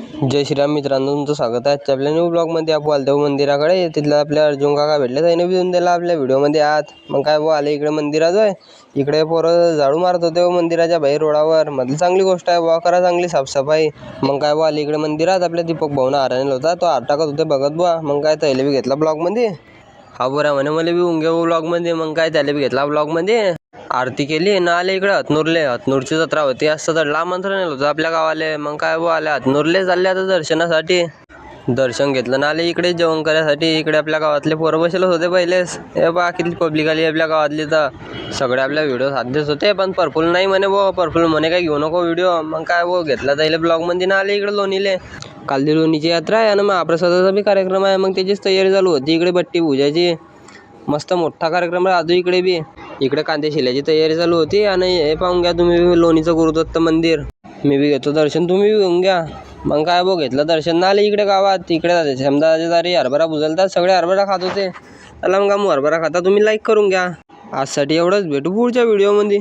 जय श्रीराम मित्रांनो, तुमचं स्वागत आहे आपल्या न्यू ब्लॉगमध्ये. आपण आलतो मंदिराकडे. तिथला आपल्या अर्जुन काका भेटले, त्याने बी देऊन दिला आपल्या व्हिडिओमध्ये आत. मग काय आले इकडे मंदिरात आहे. इकडे पोरं झाडू मारत होते मंदिराच्या बाहेर रोडावर. मध्ये चांगली गोष्ट आहे करा चांगली साफसफाई. मग काय आले इकडे मंदिरात. आपल्या दीपक भाऊना हार आणला होता, तो हार टाकत होते बघत मग काय त्याला बी घेतला ब्लॉगमध्ये. हा बरं म्हणे मला बी उंगे ब्लॉगमध्ये. मग काय त्याला बी घेतला ब्लॉगमध्ये. आरती केली ना आले इकडे हतनूरले. हतनूरची जत्रा होती असं तर आमंत्रण नेलं होतं आपल्या गावाले. मग काय आले हतनूरले चालले आता दर्शनासाठी. दर्शन घेतलं ना आले इकडे जेवण करायसाठी. इकडे आपल्या गावातले पोरं बसलेच होते पहिलेच. हे बा किती पब्लिक आली आपल्या गावातली. तर सगळे आपल्या व्हिडिओ साध्यच होते, पण पर्फुल नाही म्हणे पर्फुल म्हणे काय घेऊ नको व्हिडिओ. मग काय घेतला त्याला ब्लॉगमध्ये ना आले इकडे लोणीले. कालदी लोणीची यात्रा आहे आणि महाप्रसादाचा बी कार्यक्रम आहे. मग त्याचीच तयारी चालू होती इकडे बट्टी पूजाची. मस्त मोठा कार्यक्रम राहतो इकडे बी. इकडे कांदे शिल्याची तयारी चालू होती. आणि हे पाहून घ्या तुम्ही लोणीचं गुरुदत्त मंदिर. मी बी घेतो दर्शन, तुम्ही बी घेऊन घ्या. मग काय घेतलं दर्शन ना आले इकडे गावात. इकडे समजा दारी हरभरा बुजलतात, सगळे हरभरा खात होते. चला मग हरभरा खाता, तुम्ही लाईक करून घ्या. आजसाठी एवढंच, भेटू पुढच्या व्हिडिओमध्ये.